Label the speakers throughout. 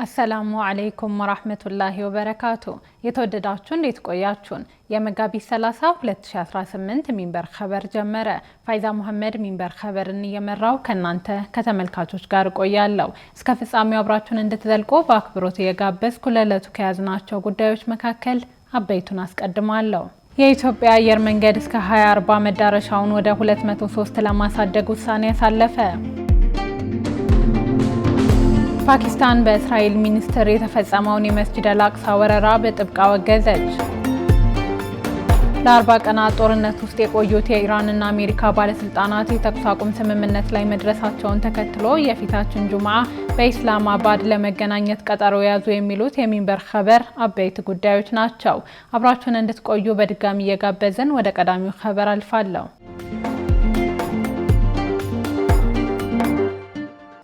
Speaker 1: አሰላሙ አለይኩም ወራህመቱላሂ ወበረካቱ። የተወደዳችሁ እንዴት ቆያችሁን? የመጋቢት 30 2018 ሚንበር ኸበር ጀመረ። ፋይዛ መሐመድ ሚንበር ኸበርን እየመራው ከናንተ ከተመልካቾች ጋር ቆያለሁ። እስከ ፍጻሜው አብራችሁን እንድትዘልቁ በአክብሮት እየጋበዝኩ ለዕለቱ ከያዝናቸው ጉዳዮች መካከል አበይቱን አስቀድማለሁ። የኢትዮጵያ አየር መንገድ እስከ 2040 መዳረሻውን ወደ 203 ለማሳደግ ውሳኔ ያሳለፈ። ፓኪስታን በእስራኤል ሚኒስትር የተፈጸመውን የመስጂድ አልአቅሳ ወረራ በጥብቅ አወገዘች። ለ40 ቀናት ጦርነት ውስጥ የቆዩት የኢራንና አሜሪካ ባለስልጣናት የተኩስ አቁም ስምምነት ላይ መድረሳቸውን ተከትሎ የፊታችን ጁምዓ በኢስላማባድ ለመገናኘት ቀጠሮ ያዙ የሚሉት የሚንበር ኸበር አበይት ጉዳዮች ናቸው። አብራችሁን እንድትቆዩ በድጋሚ እየጋበዝን ወደ ቀዳሚው ኸበር አልፋለሁ።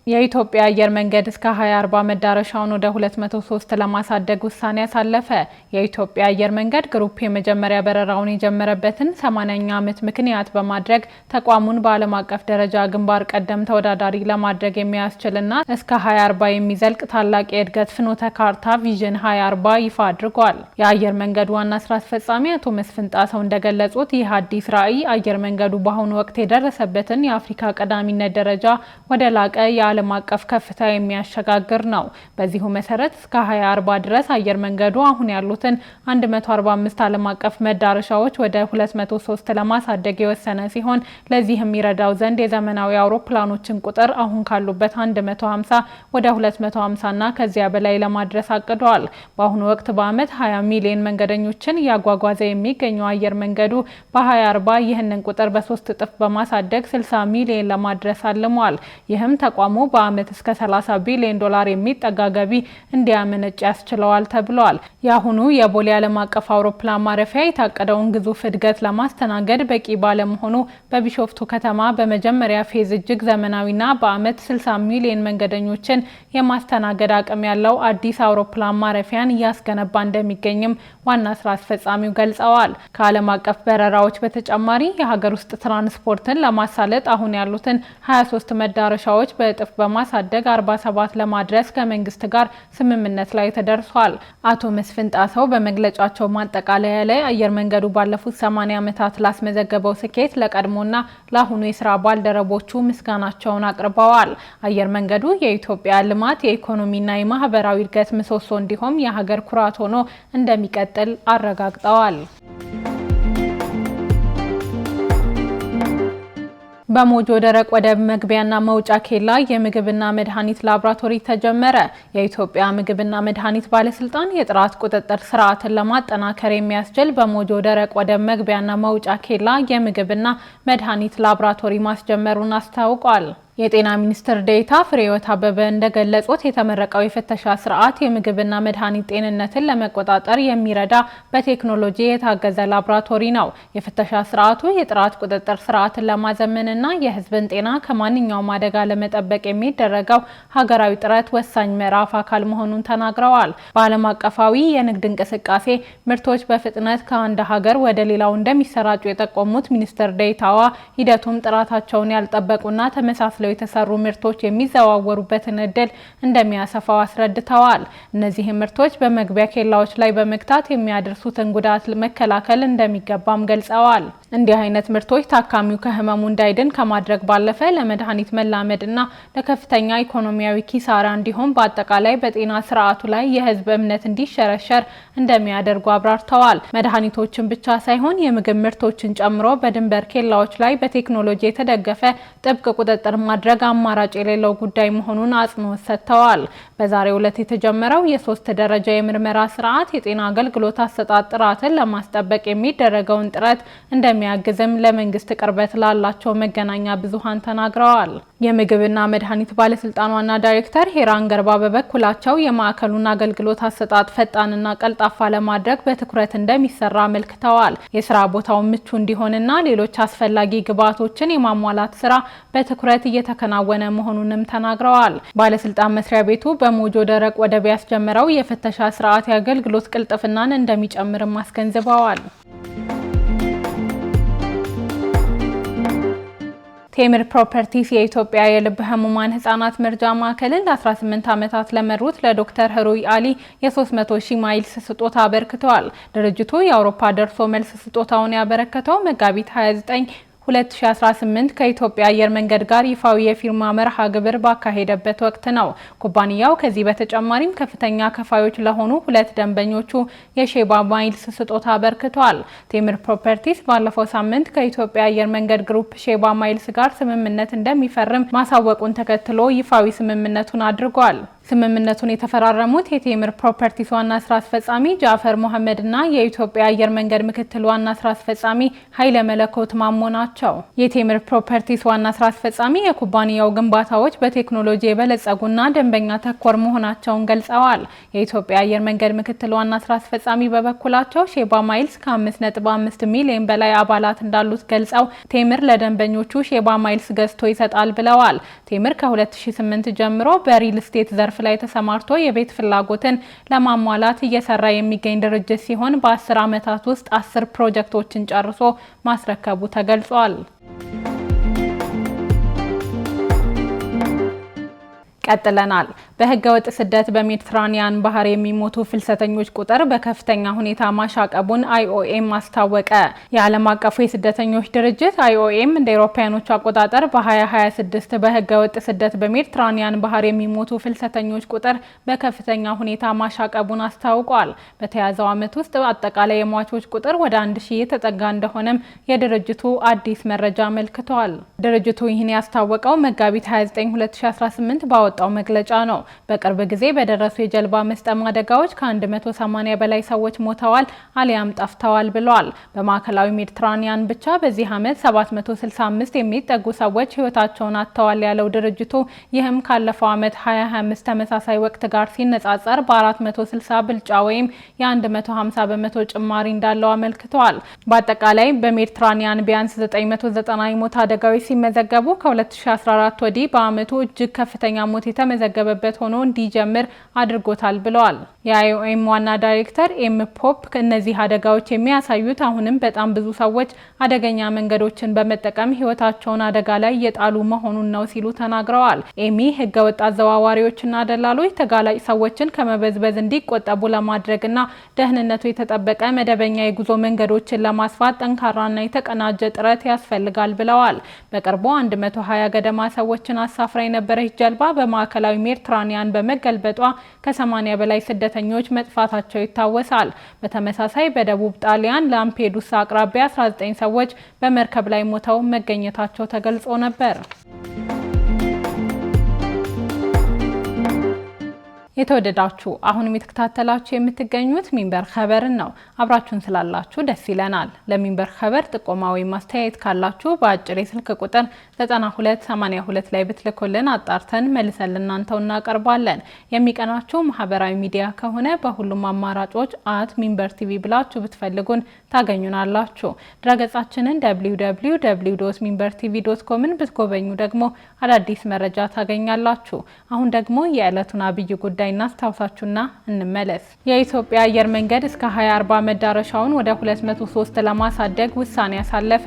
Speaker 1: የኢትዮጵያ አየር መንገድ እስከ 2040 መዳረሻውን ወደ 203 ለማሳደግ ውሳኔ ያሳለፈ። የኢትዮጵያ አየር መንገድ ግሩፕ የመጀመሪያ በረራውን የጀመረበትን 80ኛ ዓመት ምክንያት በማድረግ ተቋሙን በዓለም አቀፍ ደረጃ ግንባር ቀደም ተወዳዳሪ ለማድረግ የሚያስችልና እስከ 2040 የሚዘልቅ ታላቅ የእድገት ፍኖተ ካርታ ቪዥን 2040 ይፋ አድርጓል። የአየር መንገዱ ዋና ስራ አስፈጻሚ አቶ መስፍን ጣሰው እንደገለጹት ይህ አዲስ ራዕይ አየር መንገዱ በአሁኑ ወቅት የደረሰበትን የአፍሪካ ቀዳሚነት ደረጃ ወደ ላቀ ዓለም አቀፍ ከፍታ የሚያሸጋግር ነው። በዚሁ መሰረት እስከ 2040 ድረስ አየር መንገዱ አሁን ያሉትን 145 ዓለም አቀፍ መዳረሻዎች ወደ 203 ለማሳደግ የወሰነ ሲሆን ለዚህም ይረዳው ዘንድ የዘመናዊ አውሮፕላኖችን ቁጥር አሁን ካሉበት 150 ወደ 250 እና ከዚያ በላይ ለማድረስ አቅዷል። በአሁኑ ወቅት በአመት 20 ሚሊዮን መንገደኞችን እያጓጓዘ የሚገኘው አየር መንገዱ በ2040 ይህንን ቁጥር በ3 እጥፍ በማሳደግ 60 ሚሊዮን ለማድረስ አልሟል። ይህም ተቋሙ በአመት እስከ 30 ቢሊዮን ዶላር የሚጠጋ ገቢ እንዲያመነጭ ያስችለዋል ተብሏል። የአሁኑ የቦሌ ዓለም አቀፍ አውሮፕላን ማረፊያ የታቀደውን ግዙፍ እድገት ለማስተናገድ በቂ ባለመሆኑ በቢሾፍቱ ከተማ በመጀመሪያ ፌዝ እጅግ ዘመናዊና በአመት 60 ሚሊዮን መንገደኞችን የማስተናገድ አቅም ያለው አዲስ አውሮፕላን ማረፊያን እያስገነባ እንደሚገኝም ዋና ስራ አስፈጻሚው ገልጸዋል። ከዓለም አቀፍ በረራዎች በተጨማሪ የሀገር ውስጥ ትራንስፖርትን ለማሳለጥ አሁን ያሉትን 23 መዳረሻዎች በእጥፍ በማሳደግ 47 ለማድረስ ከመንግስት ጋር ስምምነት ላይ ተደርሷል። አቶ መስፍን ጣሰው በመግለጫቸው ማጠቃለያ ላይ አየር መንገዱ ባለፉት 80 ዓመታት ላስመዘገበው ስኬት ለቀድሞና ለአሁኑ የስራ ባልደረቦቹ ምስጋናቸውን አቅርበዋል። አየር መንገዱ የኢትዮጵያ ልማት፣ የኢኮኖሚና የማህበራዊ እድገት ምሰሶ እንዲሆን የሀገር ኩራት ሆኖ እንደሚቀጥል አረጋግጠዋል። በሞጆ ደረቅ ወደብ መግቢያና መውጫ ኬላ የምግብና መድኃኒት ላቦራቶሪ ተጀመረ። የኢትዮጵያ ምግብና መድኃኒት ባለስልጣን የጥራት ቁጥጥር ስርዓትን ለማጠናከር የሚያስችል በሞጆ ደረቅ ወደብ መግቢያና መውጫ ኬላ የምግብና መድኃኒት ላቦራቶሪ ማስጀመሩን አስታውቋል። የጤና ሚኒስትር ዴኤታ ፍሬህይወት አበበ እንደገለጹት የተመረቀው የፍተሻ ስርዓት የምግብና መድኃኒት ጤንነትን ለመቆጣጠር የሚረዳ በቴክኖሎጂ የታገዘ ላቦራቶሪ ነው። የፍተሻ ስርዓቱ የጥራት ቁጥጥር ስርዓትን ለማዘመንና የሕዝብን ጤና ከማንኛውም አደጋ ለመጠበቅ የሚደረገው ሀገራዊ ጥረት ወሳኝ ምዕራፍ አካል መሆኑን ተናግረዋል። በዓለም አቀፋዊ የንግድ እንቅስቃሴ ምርቶች በፍጥነት ከአንድ ሀገር ወደ ሌላው እንደሚሰራጩ የጠቆሙት ሚኒስትር ዴኤታዋ ሂደቱም ጥራታቸውን ያልጠበቁና ተመሳሳይ የተሰሩ ምርቶች የሚዘዋወሩበትን እድል እንደሚያሰፋው አስረድተዋል። እነዚህ ምርቶች በመግቢያ ኬላዎች ላይ በመግታት የሚያደርሱትን ጉዳት መከላከል እንደሚገባም ገልጸዋል። እንዲህ አይነት ምርቶች ታካሚው ከህመሙ እንዳይድን ከማድረግ ባለፈ ለመድኃኒት መላመድና ለከፍተኛ ኢኮኖሚያዊ ኪሳራ እንዲሁም በአጠቃላይ በጤና ስርዓቱ ላይ የህዝብ እምነት እንዲሸረሸር እንደሚያደርጉ አብራርተዋል። መድኃኒቶችን ብቻ ሳይሆን የምግብ ምርቶችን ጨምሮ በድንበር ኬላዎች ላይ በቴክኖሎጂ የተደገፈ ጥብቅ ቁጥጥር ማድረግ አማራጭ የሌለው ጉዳይ መሆኑን አጽንኦት ሰጥተዋል። በዛሬው ዕለት የተጀመረው የ3 ደረጃ የምርመራ ስርዓት የጤና አገልግሎት አሰጣጥ ጥራትን ለማስጠበቅ የሚደረገውን ጥረት እንደሚያግዝም ለመንግስት ቅርበት ላላቸው መገናኛ ብዙሃን ተናግረዋል። የምግብና መድኃኒት ባለስልጣን ዋና ዳይሬክተር ሄራን ገርባ በበኩላቸው የማዕከሉን አገልግሎት አሰጣጥ ፈጣንና ቀልጣፋ ለማድረግ በትኩረት እንደሚሰራ አመልክተዋል። የስራ ቦታው ምቹ እንዲሆንና ሌሎች አስፈላጊ ግብዓቶችን የማሟላት ስራ በትኩረት እየተከናወነ መሆኑንም ተናግረዋል። ባለስልጣን መስሪያ ቤቱ በሞጆ ደረቅ ወደብ ያስጀመረው የፍተሻ ስርዓት የአገልግሎት ቅልጥፍናን እንደሚጨምርም አስገንዝበዋል። ቴምር ፕሮፐርቲስ የኢትዮጵያ የልብ ህሙማን ህጻናት መርጃ ማዕከልን ለ18 ዓመታት ለመሩት ለዶክተር ህሩይ አሊ የ300,000 ማይልስ ስጦታ አበርክተዋል። ድርጅቱ የአውሮፓ ደርሶ መልስ ስጦታውን ያበረከተው መጋቢት 29 2018 ከኢትዮጵያ አየር መንገድ ጋር ይፋዊ የፊርማ መርሃ ግብር ባካሄደበት ወቅት ነው። ኩባንያው ከዚህ በተጨማሪም ከፍተኛ ከፋዮች ለሆኑ ሁለት ደንበኞቹ የሼባ ማይልስ ስጦታ አበርክቷል። ቴምር ፕሮፐርቲስ ባለፈው ሳምንት ከኢትዮጵያ አየር መንገድ ግሩፕ ሼባ ማይልስ ጋር ስምምነት እንደሚፈርም ማሳወቁን ተከትሎ ይፋዊ ስምምነቱን አድርጓል። ስምምነቱን የተፈራረሙት የቴምር ፕሮፐርቲስ ዋና ስራ አስፈጻሚ ጃፈር መሐመድ እና የኢትዮጵያ አየር መንገድ ምክትል ዋና ስራ አስፈጻሚ ኃይለ መለኮት ማሞ ናቸው። የቴምር ፕሮፐርቲስ ዋና ስራ አስፈጻሚ የኩባንያው ግንባታዎች በቴክኖሎጂ የበለጸጉና ደንበኛ ተኮር መሆናቸውን ገልጸዋል። የኢትዮጵያ አየር መንገድ ምክትል ዋና ስራ አስፈጻሚ በበኩላቸው ሼባ ማይልስ ከ5.5 ሚሊዮን በላይ አባላት እንዳሉት ገልጸው ቴምር ለደንበኞቹ ሼባ ማይልስ ገዝቶ ይሰጣል ብለዋል። ቴምር ከ2008 ጀምሮ በሪል ስቴት ዘርፍ ላይ ተሰማርቶ የቤት ፍላጎትን ለማሟላት እየሰራ የሚገኝ ድርጅት ሲሆን በ10 ዓመታት ውስጥ 10 ፕሮጀክቶችን ጨርሶ ማስረከቡ ተገልጿል። ቀጥለናል። በህገወጥ ስደት በሜዲትራኒያን ባህር የሚሞቱ ፍልሰተኞች ቁጥር በከፍተኛ ሁኔታ ማሻቀቡን አይኦኤም አስታወቀ። የዓለም አቀፉ የስደተኞች ድርጅት አይኦኤም እንደ አውሮፓውያኖች አቆጣጠር በ2026 በህገወጥ ስደት በሜዲትራኒያን ባህር የሚሞቱ ፍልሰተኞች ቁጥር በከፍተኛ ሁኔታ ማሻቀቡን አስታውቋል። በተያዘው ዓመት ውስጥ አጠቃላይ የሟቾች ቁጥር ወደ 1000 የተጠጋ እንደሆነም የድርጅቱ አዲስ መረጃ አመልክቷል። ድርጅቱ ይህን ያስታወቀው መጋቢት 29 2018 ባወጣው መግለጫ ነው። በቅርብ ጊዜ በደረሱ የጀልባ መስጠም አደጋዎች ከ180 በላይ ሰዎች ሞተዋል አሊያም ጠፍተዋል ብለዋል። በማዕከላዊ ሜዲትራኒያን ብቻ በዚህ ዓመት 765 የሚጠጉ ሰዎች ህይወታቸውን አጥተዋል ያለው ድርጅቱ ይህም ካለፈው ዓመት 2025 ተመሳሳይ ወቅት ጋር ሲነጻጸር በ460 ብልጫ ወይም የ150 በመቶ ጭማሪ እንዳለው አመልክተዋል። በአጠቃላይ በሜዲትራኒያን ቢያንስ 990 የሞት አደጋዎች ሲመዘገቡ ከ2014 ወዲህ በዓመቱ እጅግ ከፍተኛ ሞት የተመዘገበበት ሆኖ እንዲጀምር አድርጎታል ብለዋል። የአይኦኤም ዋና ዳይሬክተር ኤም ፖፕ እነዚህ አደጋዎች የሚያሳዩት አሁንም በጣም ብዙ ሰዎች አደገኛ መንገዶችን በመጠቀም ህይወታቸውን አደጋ ላይ እየጣሉ መሆኑን ነው ሲሉ ተናግረዋል። ኤሚ ህገወጥ አዘዋዋሪዎችና ደላሎች ተጋላጭ ሰዎችን ከመበዝበዝ እንዲቆጠቡ ለማድረግና ደህንነቱ የተጠበቀ መደበኛ የጉዞ መንገዶችን ለማስፋት ጠንካራና የተቀናጀ ጥረት ያስፈልጋል ብለዋል። በቅርቡ 120 ገደማ ሰዎችን አሳፍራ የነበረች ጀልባ በማዕከላዊ ሜዲትራኒያን በመገልበጧ ከ80 በላይ ስደተኞች መጥፋታቸው ይታወሳል። በተመሳሳይ በደቡብ ጣሊያን ላምፔዱሳ አቅራቢያ 19 ሰዎች በመርከብ ላይ ሞተው መገኘታቸው ተገልጾ ነበር። የተወደዳችሁ አሁንም የተከታተላችሁ የምትገኙት ሚንበር ኸበርን ነው። አብራችሁን ስላላችሁ ደስ ይለናል። ለሚንበር ኸበር ጥቆማ ወይም ማስተያየት ካላችሁ በአጭር የስልክ ቁጥር 9282 ላይ ብትልኩልን አጣርተን መልሰን ለእናንተው እናቀርባለን። የሚቀናችሁ ማህበራዊ ሚዲያ ከሆነ በሁሉም አማራጮች @ሚንበር ቲቪ ብላችሁ ብትፈልጉን ታገኙናላችሁ። ድረገጻችንን www.minbertv.comን ብትጎበኙ ደግሞ አዳዲስ መረጃ ታገኛላችሁ። አሁን ደግሞ የዕለቱን አብይ ጉዳይ እናስታውሳችሁና እንመለስ። የኢትዮጵያ አየር መንገድ እስከ 2040 መዳረሻውን ወደ 203 ለማሳደግ ውሳኔ ያሳለፈ።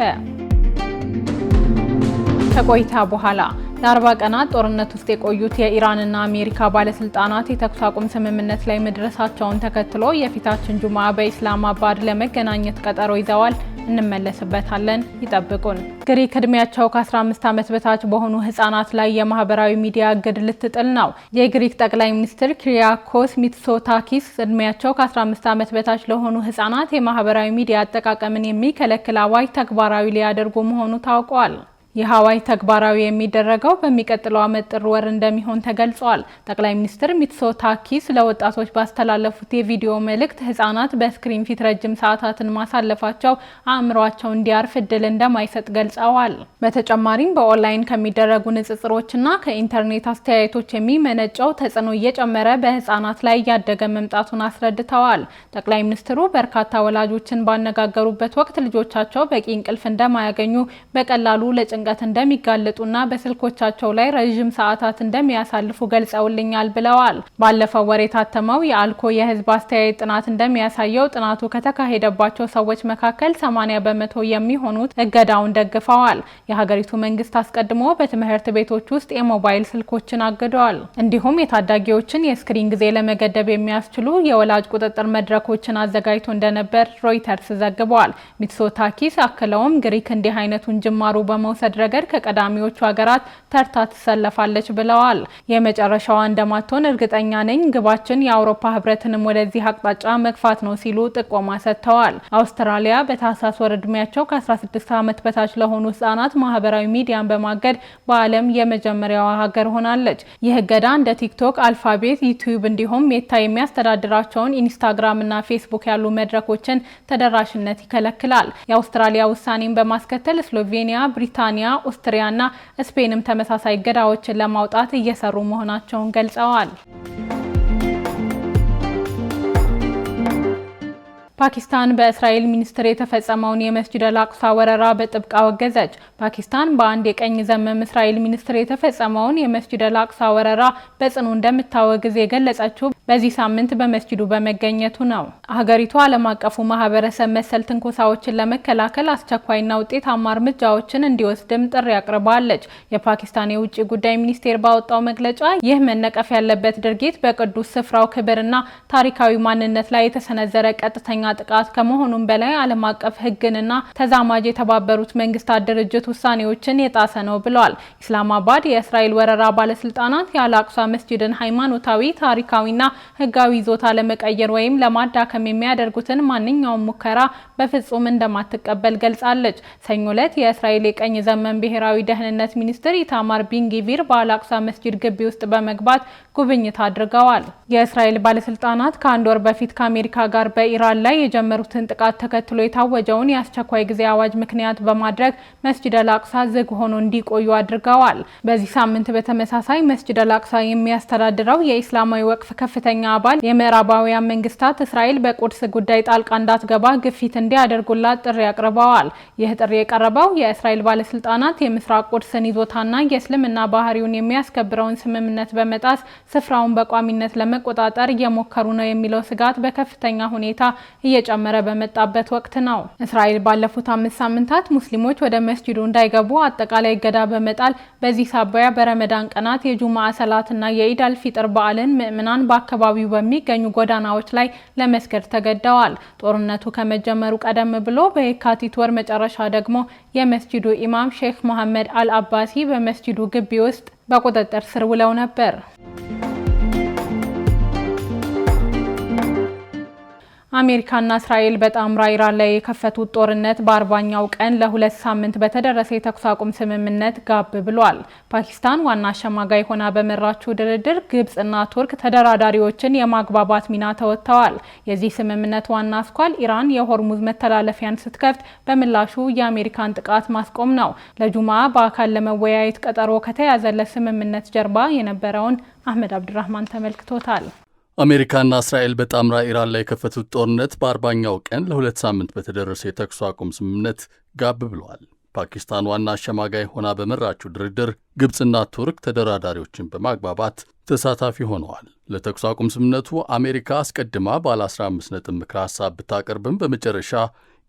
Speaker 1: ከቆይታ በኋላ ለ40 ቀናት ጦርነት ውስጥ የቆዩት የኢራንና አሜሪካ ባለስልጣናት የተኩስ አቁም ስምምነት ላይ መድረሳቸውን ተከትሎ የፊታችን ጁማ በኢስላማባድ ለመገናኘት ቀጠሮ ይዘዋል። እንመለስበታለን። ይጠብቁን። ግሪክ እድሜያቸው ከ15 ዓመት በታች በሆኑ ህጻናት ላይ የማህበራዊ ሚዲያ እግድ ልትጥል ነው። የግሪክ ጠቅላይ ሚኒስትር ኪሪያኮስ ሚትሶታኪስ እድሜያቸው ከ15 ዓመት በታች ለሆኑ ህጻናት የማህበራዊ ሚዲያ አጠቃቀምን የሚከለክል አዋጅ ተግባራዊ ሊያደርጉ መሆኑ ታውቋል። ይህ አዋጅ ተግባራዊ የሚደረገው በሚቀጥለው ዓመት ጥር ወር እንደሚሆን ተገልጿል። ጠቅላይ ሚኒስትር ሚትሶታኪስ ለወጣቶች ባስተላለፉት የቪዲዮ መልእክት ህጻናት በስክሪን ፊት ረጅም ሰዓታትን ማሳለፋቸው አእምሯቸው እንዲያርፍ እድል እንደማይሰጥ ገልጸዋል። በተጨማሪም በኦንላይን ከሚደረጉ ንጽጽሮችና ከኢንተርኔት አስተያየቶች የሚመነጨው ተጽዕኖ እየጨመረ በህጻናት ላይ እያደገ መምጣቱን አስረድተዋል። ጠቅላይ ሚኒስትሩ በርካታ ወላጆችን ባነጋገሩበት ወቅት ልጆቻቸው በቂ እንቅልፍ እንደማያገኙ፣ በቀላሉ ለጭንቀት ጭንቀት እንደሚጋለጡና በስልኮቻቸው ላይ ረጅም ሰዓታት እንደሚያሳልፉ ገልጸውልኛል ብለዋል። ባለፈው ወር የታተመው የአልኮ የህዝብ አስተያየት ጥናት እንደሚያሳየው ጥናቱ ከተካሄደባቸው ሰዎች መካከል 80 በመቶ የሚሆኑት እገዳውን ደግፈዋል። የሀገሪቱ መንግስት አስቀድሞ በትምህርት ቤቶች ውስጥ የሞባይል ስልኮችን አግደዋል። እንዲሁም የታዳጊዎችን የስክሪን ጊዜ ለመገደብ የሚያስችሉ የወላጅ ቁጥጥር መድረኮችን አዘጋጅቶ እንደነበር ሮይተርስ ዘግቧል። ሚትሶታኪስ አክለውም ግሪክ እንዲህ አይነቱን ጅማሩ በመውሰድ ረገድ ከቀዳሚዎቹ ሀገራት ተርታ ትሰለፋለች ብለዋል። የመጨረሻዋ እንደማትሆን እርግጠኛ ነኝ፣ ግባችን የአውሮፓ ህብረትንም ወደዚህ አቅጣጫ መግፋት ነው ሲሉ ጥቆማ ሰጥተዋል። አውስትራሊያ በታህሳስ ወር ዕድሜያቸው ከ16 ዓመት በታች ለሆኑ ህጻናት ማህበራዊ ሚዲያን በማገድ በዓለም የመጀመሪያዋ ሀገር ሆናለች። ይህ እገዳ እንደ ቲክቶክ፣ አልፋቤት፣ ዩቲዩብ እንዲሁም ሜታ የሚያስተዳድራቸውን ኢንስታግራም እና ፌስቡክ ያሉ መድረኮችን ተደራሽነት ይከለክላል። የአውስትራሊያ ውሳኔን በማስከተል ስሎቬኒያ፣ ብሪታንያ፣ ኦስትሪያ እና ስፔንም ተመሳሳይ እገዳዎችን ለማውጣት እየሰሩ መሆናቸውን ገልጸዋል። ፓኪስታን በእስራኤል ሚኒስትር የተፈጸመውን የመስጂድ አልአቅሳ ወረራ በጥብቅ አወገዘች። ፓኪስታን በአንድ የቀኝ ዘመም እስራኤል ሚኒስትር የተፈጸመውን የመስጂድ አልአቅሳ ወረራ በጽኑ እንደምታወግዝ የገለጸችው በዚህ ሳምንት በመስጂዱ በመገኘቱ ነው። ሀገሪቱ ዓለም አቀፉ ማህበረሰብ መሰል ትንኮሳዎችን ለመከላከል አስቸኳይና ውጤታማ እርምጃዎችን እንዲወስድም ጥሪ አቅርባለች። የፓኪስታን የውጭ ጉዳይ ሚኒስቴር ባወጣው መግለጫ ይህ መነቀፍ ያለበት ድርጊት በቅዱስ ስፍራው ክብርና ታሪካዊ ማንነት ላይ የተሰነዘረ ቀጥተኛ ጥቃት ከመሆኑም በላይ ዓለም አቀፍ ሕግንና ተዛማጅ የተባበሩት መንግስታት ድርጅት ውሳኔዎችን የጣሰ ነው ብለዋል። ኢስላማባድ የእስራኤል ወረራ ባለስልጣናት የአልአቅሳ መስጂድን ሃይማኖታዊ፣ ታሪካዊና ሕጋዊ ይዞታ ለመቀየር ወይም ለማዳከም የሚያደርጉትን ማንኛውም ሙከራ በፍጹም እንደማትቀበል ገልጻለች። ሰኞ ዕለት የእስራኤል የቀኝ ዘመን ብሔራዊ ደህንነት ሚኒስትር ኢታማር ቢን-ጊቪር በአልአቅሳ መስጂድ ግቢ ውስጥ በመግባት ጉብኝት አድርገዋል። የእስራኤል ባለስልጣናት ከአንድ ወር በፊት ከአሜሪካ ጋር በኢራን ላይ የጀመሩትን ጥቃት ተከትሎ የታወጀውን የአስቸኳይ ጊዜ አዋጅ ምክንያት በማድረግ መስጂድ አልአቅሳ ዝግ ሆኖ እንዲቆዩ አድርገዋል። በዚህ ሳምንት በተመሳሳይ መስጂድ አልአቅሳ የሚያስተዳድረው የኢስላማዊ ወቅፍ ከፍተኛ አባል የምዕራባውያን መንግስታት እስራኤል በቁድስ ጉዳይ ጣልቃ እንዳትገባ ግፊት እንዲያደርጉላት ጥሪ አቅርበዋል። ይህ ጥሪ የቀረበው የእስራኤል ባለስልጣናት የምስራቅ ቁድስን ይዞታና የእስልምና ባህሪውን የሚያስከብረውን ስምምነት በመጣስ ስፍራውን በቋሚነት ለመቆጣጠር እየሞከሩ ነው የሚለው ስጋት በከፍተኛ ሁኔታ እየጨመረ በመጣበት ወቅት ነው። እስራኤል ባለፉት 5 ሳምንታት ሙስሊሞች ወደ መስጂዱ እንዳይገቡ አጠቃላይ እገዳ በመጣል በዚህ ሳቢያ በረመዳን ቀናት የጁማዓ ሰላትና የኢድ አልፊጥር በዓልን ምዕመናን በአካባቢው በሚገኙ ጎዳናዎች ላይ ለመስገድ ተገደዋል። ጦርነቱ ከመጀመሩ ቀደም ብሎ በየካቲት ወር መጨረሻ ደግሞ የመስጂዱ ኢማም ሼክ መሐመድ አልአባሲ በመስጂዱ ግቢ ውስጥ በቁጥጥር ስር ውለው ነበር። አሜሪካና እስራኤል በጣምራ ኢራን ላይ የከፈቱት ጦርነት በ40ኛው ቀን ለ2 ሳምንት በተደረሰ የተኩስ አቁም ስምምነት ጋብ ብሏል። ፓኪስታን ዋና አሸማጋይ ሆና በመራችው ድርድር ግብጽና ቱርክ ተደራዳሪዎችን የማግባባት ሚና ተወጥተዋል። የዚህ ስምምነት ዋና አስኳል ኢራን የሆርሙዝ መተላለፊያን ስትከፍት በምላሹ የአሜሪካን ጥቃት ማስቆም ነው። ለጁማዓ በአካል ለመወያየት ቀጠሮ ከተያዘለት ስምምነት ጀርባ የነበረውን አህመድ አብድራህማን ተመልክቶታል።
Speaker 2: አሜሪካና እስራኤል በጣምራ ኢራን ላይ የከፈቱት ጦርነት በ40ኛው ቀን ለ2 ሳምንት በተደረሰ የተኩስ አቁም ስምምነት ጋብ ብለዋል። ፓኪስታን ዋና አሸማጋይ ሆና በመራችው ድርድር ግብጽና ቱርክ ተደራዳሪዎችን በማግባባት ተሳታፊ ሆነዋል። ለተኩስ አቁም ስምምነቱ አሜሪካ አስቀድማ ባለ 15 ነጥብ ምክረ ሐሳብ ብታቀርብም በመጨረሻ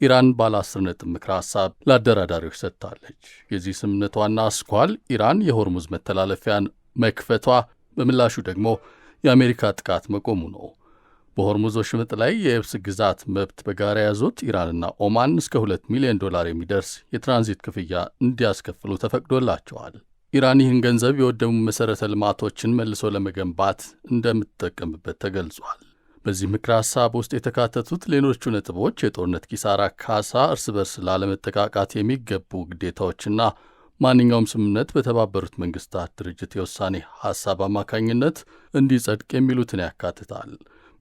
Speaker 2: ኢራን ባለ 10 ነጥብ ምክረ ሐሳብ ለአደራዳሪዎች ሰጥታለች። የዚህ ስምምነት ዋና አስኳል ኢራን የሆርሙዝ መተላለፊያን መክፈቷ፣ በምላሹ ደግሞ የአሜሪካ ጥቃት መቆሙ ነው። በሆርሙዝ ወሽመጥ ላይ የየብስ ግዛት መብት በጋራ የያዙት ኢራንና ኦማን እስከ $2 ሚሊዮን የሚደርስ የትራንዚት ክፍያ እንዲያስከፍሉ ተፈቅዶላቸዋል። ኢራን ይህን ገንዘብ የወደሙ መሠረተ ልማቶችን መልሶ ለመገንባት እንደምትጠቀምበት ተገልጿል። በዚህ ምክረ ሐሳብ ውስጥ የተካተቱት ሌሎቹ ነጥቦች የጦርነት ኪሳራ ካሳ፣ እርስ በርስ ላለመጠቃቃት የሚገቡ ግዴታዎችና ማንኛውም ስምምነት በተባበሩት መንግስታት ድርጅት የውሳኔ ሐሳብ አማካኝነት እንዲጸድቅ የሚሉትን ያካትታል።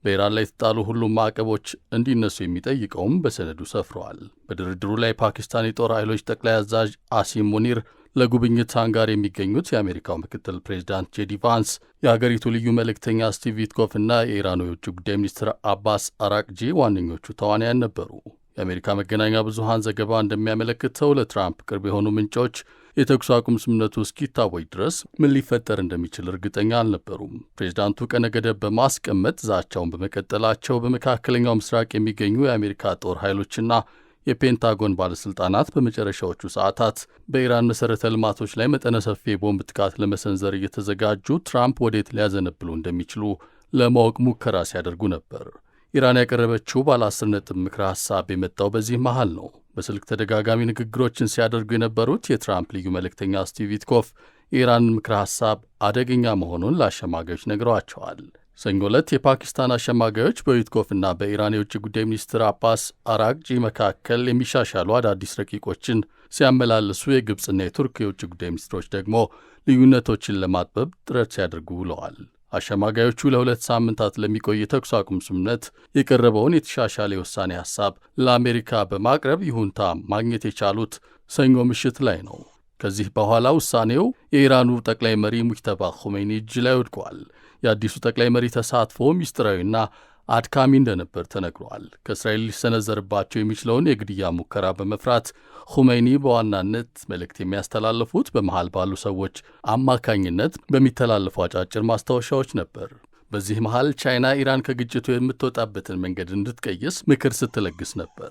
Speaker 2: በኢራን ላይ የተጣሉ ሁሉም ማዕቀቦች እንዲነሱ የሚጠይቀውም በሰነዱ ሰፍረዋል። በድርድሩ ላይ ፓኪስታን የጦር ኃይሎች ጠቅላይ አዛዥ አሲም ሙኒር፣ ለጉብኝት ሃንጋሪ የሚገኙት የአሜሪካው ምክትል ፕሬዚዳንት ጄዲ ቫንስ፣ የሀገሪቱ ልዩ መልእክተኛ ስቲቭ ዊትኮፍ እና የኢራኑ የውጭ ጉዳይ ሚኒስትር አባስ አራቅጂ ዋነኞቹ ተዋንያን ነበሩ። የአሜሪካ መገናኛ ብዙሃን ዘገባ እንደሚያመለክተው ለትራምፕ ቅርብ የሆኑ ምንጮች የተኩስ አቁም ስምምነቱ እስኪታወጅ ድረስ ምን ሊፈጠር እንደሚችል እርግጠኛ አልነበሩም። ፕሬዝዳንቱ ቀነ ገደብ በማስቀመጥ ዛቻውን በመቀጠላቸው በመካከለኛው ምስራቅ የሚገኙ የአሜሪካ ጦር ኃይሎችና የፔንታጎን ባለሥልጣናት በመጨረሻዎቹ ሰዓታት በኢራን መሠረተ ልማቶች ላይ መጠነ ሰፊ የቦምብ ጥቃት ለመሰንዘር እየተዘጋጁ ትራምፕ ወዴት ሊያዘነብሉ እንደሚችሉ ለማወቅ ሙከራ ሲያደርጉ ነበር። ኢራን ያቀረበችው ባለ 10 ነጥብ ምክረ ሐሳብ የመጣው በዚህ መሃል ነው። በስልክ ተደጋጋሚ ንግግሮችን ሲያደርጉ የነበሩት የትራምፕ ልዩ መልእክተኛ ስቲቭ ዊትኮፍ የኢራንን ምክረ ሐሳብ አደገኛ መሆኑን ለአሸማጋዮች ነግረዋቸዋል። ሰኞ ዕለት የፓኪስታን አሸማጋዮች በዊትኮፍና በኢራን የውጭ ጉዳይ ሚኒስትር አባስ አራግጂ መካከል የሚሻሻሉ አዳዲስ ረቂቆችን ሲያመላልሱ፣ የግብፅና የቱርክ የውጭ ጉዳይ ሚኒስትሮች ደግሞ ልዩነቶችን ለማጥበብ ጥረት ሲያደርጉ ውለዋል። አሸማጋዮቹ ለ2 ሳምንታት ለሚቆይ የተኩስ አቁም ስምምነት የቀረበውን የተሻሻለ የውሳኔ ሐሳብ ለአሜሪካ በማቅረብ ይሁንታ ማግኘት የቻሉት ሰኞ ምሽት ላይ ነው። ከዚህ በኋላ ውሳኔው የኢራኑ ጠቅላይ መሪ ሙጅተባ ኹሜኒ እጅ ላይ ወድቋል። የአዲሱ ጠቅላይ መሪ ተሳትፎ ሚስጥራዊና አድካሚ እንደነበር ተነግሯል። ከእስራኤል ሊሰነዘርባቸው የሚችለውን የግድያ ሙከራ በመፍራት ኹሜኒ በዋናነት መልእክት የሚያስተላልፉት በመሃል ባሉ ሰዎች አማካኝነት በሚተላለፉ አጫጭር ማስታወሻዎች ነበር። በዚህ መሃል ቻይና ኢራን ከግጭቱ የምትወጣበትን መንገድ እንድትቀይስ ምክር ስትለግስ ነበር።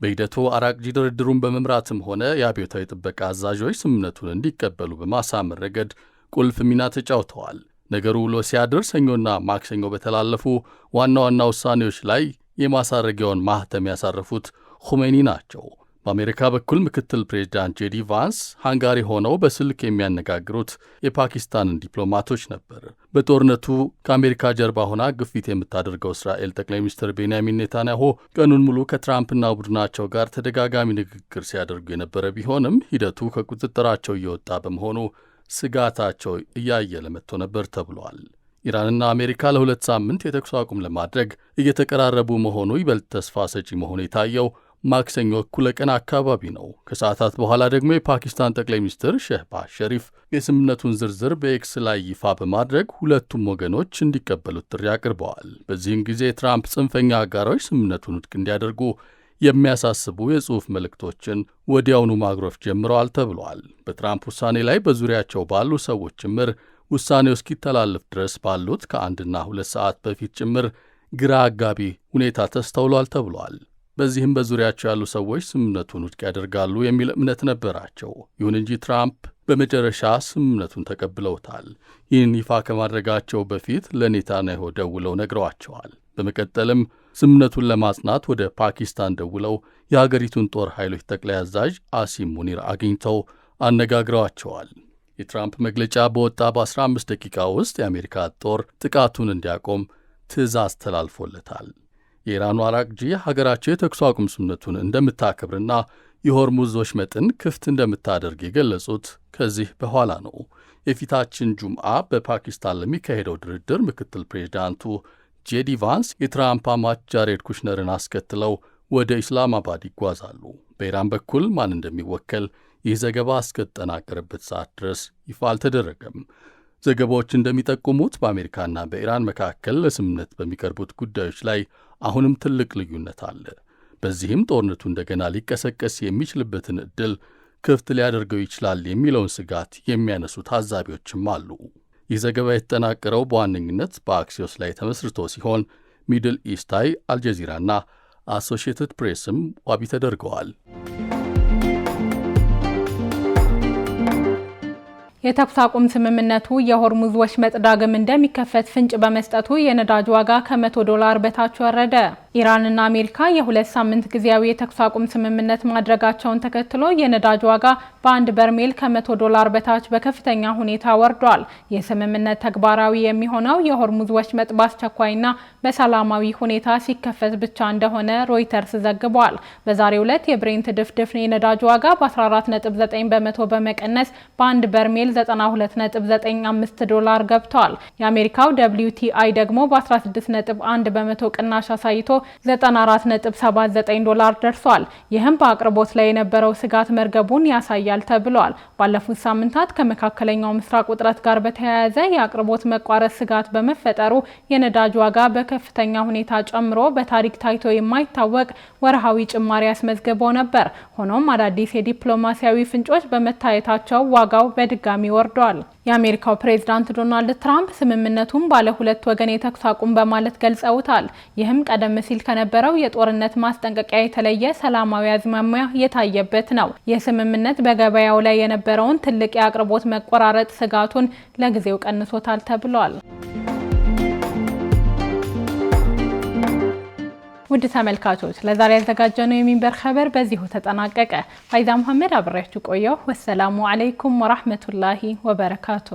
Speaker 2: በሂደቱ አራግጂ ድርድሩን በመምራትም ሆነ የአብዮታዊ ጥበቃ አዛዦች ስምምነቱን እንዲቀበሉ በማሳመን ረገድ ቁልፍ ሚና ተጫውተዋል። ነገሩ ውሎ ሲያድር ሰኞና ማክሰኞ በተላለፉ ዋና ዋና ውሳኔዎች ላይ የማሳረጊያውን ማህተም ያሳረፉት ኹሜኒ ናቸው። በአሜሪካ በኩል ምክትል ፕሬዚዳንት ጄዲ ቫንስ ሃንጋሪ ሆነው በስልክ የሚያነጋግሩት የፓኪስታንን ዲፕሎማቶች ነበር። በጦርነቱ ከአሜሪካ ጀርባ ሆና ግፊት የምታደርገው እስራኤል ጠቅላይ ሚኒስትር ቤንያሚን ኔታንያሁ ቀኑን ሙሉ ከትራምፕና ቡድናቸው ጋር ተደጋጋሚ ንግግር ሲያደርጉ የነበረ ቢሆንም ሂደቱ ከቁጥጥራቸው እየወጣ በመሆኑ ስጋታቸው እያየለ መጥቶ ነበር ተብሏል። ኢራንና አሜሪካ ለ2 ሳምንት የተኩስ አቁም ለማድረግ እየተቀራረቡ መሆኑ ይበልጥ ተስፋ ሰጪ መሆኑ የታየው ማክሰኞ እኩለ ቀን አካባቢ ነው። ከሰዓታት በኋላ ደግሞ የፓኪስታን ጠቅላይ ሚኒስትር ሼህባዝ ሸሪፍ የስምምነቱን ዝርዝር በኤክስ ላይ ይፋ በማድረግ ሁለቱም ወገኖች እንዲቀበሉት ጥሪ አቅርበዋል። በዚህም ጊዜ የትራምፕ ጽንፈኛ አጋሮች ስምምነቱን ውድቅ እንዲያደርጉ የሚያሳስቡ የጽሑፍ መልእክቶችን ወዲያውኑ ማግረፍ ጀምረዋል ተብሏል። በትራምፕ ውሳኔ ላይ በዙሪያቸው ባሉ ሰዎች ጭምር ውሳኔው እስኪተላለፍ ድረስ ባሉት ከ1 እና 2 ሰዓት በፊት ጭምር ግራ አጋቢ ሁኔታ ተስተውሏል ተብሏል። በዚህም በዙሪያቸው ያሉ ሰዎች ስምምነቱን ውድቅ ያደርጋሉ የሚል እምነት ነበራቸው። ይሁን እንጂ ትራምፕ በመጨረሻ ስምምነቱን ተቀብለውታል። ይህን ይፋ ከማድረጋቸው በፊት ለኔታንያሁ ደውለው ነግረዋቸዋል። በመቀጠልም ስምምነቱን ለማጽናት ወደ ፓኪስታን ደውለው የሀገሪቱን ጦር ኃይሎች ጠቅላይ አዛዥ አሲም ሙኒር አግኝተው አነጋግረዋቸዋል። የትራምፕ መግለጫ በወጣ በ15 ደቂቃ ውስጥ የአሜሪካ ጦር ጥቃቱን እንዲያቆም ትዕዛዝ ተላልፎለታል። የኢራኑ አራግጂ ሀገራቸው የተኩስ አቁም ስምምነቱን እንደምታከብርና የሆርሙዝ ወሽመጥን ክፍት እንደምታደርግ የገለጹት ከዚህ በኋላ ነው። የፊታችን ጁምዓ በፓኪስታን ለሚካሄደው ድርድር ምክትል ፕሬዚዳንቱ ጄዲ ቫንስ የትራምፕ አማች ጃሬድ ኩሽነርን አስከትለው ወደ ኢስላማባድ ይጓዛሉ። በኢራን በኩል ማን እንደሚወከል ይህ ዘገባ እስከተጠናቀረበት ሰዓት ድረስ ይፋ አልተደረገም። ዘገባዎች እንደሚጠቁሙት በአሜሪካና በኢራን መካከል ለስምምነት በሚቀርቡት ጉዳዮች ላይ አሁንም ትልቅ ልዩነት አለ። በዚህም ጦርነቱ እንደገና ሊቀሰቀስ የሚችልበትን ዕድል ክፍት ሊያደርገው ይችላል የሚለውን ስጋት የሚያነሱ ታዛቢዎችም አሉ። ይህ ዘገባ የተጠናቀረው በዋነኝነት በአክሲዮስ ላይ ተመስርቶ ሲሆን ሚድል ኢስታይ፣ አልጀዚራና አሶሺየትድ ፕሬስም ዋቢ ተደርገዋል።
Speaker 1: የተኩስ አቁም ስምምነቱ የሆርሙዝ ወሽመጥ ዳግም እንደሚከፈት ፍንጭ በመስጠቱ የነዳጅ ዋጋ ከ$100 በታች ወረደ። ኢራንና አሜሪካ የ2 ሳምንት ጊዜያዊ የተኩስ አቁም ስምምነት ማድረጋቸውን ተከትሎ የነዳጅ ዋጋ በአንድ በርሜል ከ$100 በታች በከፍተኛ ሁኔታ ወርዷል። የስምምነት ተግባራዊ የሚሆነው የሆርሙዝ ወሽመጥ በአስቸኳይና በሰላማዊ ሁኔታ ሲከፈት ብቻ እንደሆነ ሮይተርስ ዘግቧል። በዛሬው ዕለት የብሬንት ድፍድፍ የነዳጅ ዋጋ በ14.9 በመቶ በመቀነስ በአንድ በርሜል $92.95 ገብቷል። የአሜሪካው WTI ደግሞ በ16.1 በመቶ ቅናሽ አሳይቶ $94.79 ደርሷል። ይህም በአቅርቦት ላይ የነበረው ስጋት መርገቡን ያሳያል ተብሏል። ባለፉት ሳምንታት ከመካከለኛው ምስራቅ ውጥረት ጋር በተያያዘ የአቅርቦት መቋረጥ ስጋት በመፈጠሩ የነዳጅ ዋጋ በከፍተኛ ሁኔታ ጨምሮ በታሪክ ታይቶ የማይታወቅ ወርሃዊ ጭማሪ አስመዝግቦ ነበር። ሆኖም አዳዲስ የዲፕሎማሲያዊ ፍንጮች በመታየታቸው ዋጋው በድጋሚ ወርዷል። የአሜሪካው ፕሬዝዳንት ዶናልድ ትራምፕ ስምምነቱን ባለ ሁለት ወገን የተኩስ አቁም በማለት ገልጸውታል። ይህም ቀደም ሲል ከነበረው የጦርነት ማስጠንቀቂያ የተለየ ሰላማዊ አዝማሚያ የታየበት ነው። ይህ ስምምነት በገበያው ላይ የነበረውን ትልቅ የአቅርቦት መቆራረጥ ስጋቱን ለጊዜው ቀንሶታል ተብሏል። ውድ ተመልካቾች ለዛሬ ያዘጋጀነው የሚንበር ኸበር በዚሁ ተጠናቀቀ። ፋይዛ መሐመድ አብሬያችሁ ቆየሁ። ወሰላሙ አለይኩም ወራህመቱላሂ ወበረካቱ።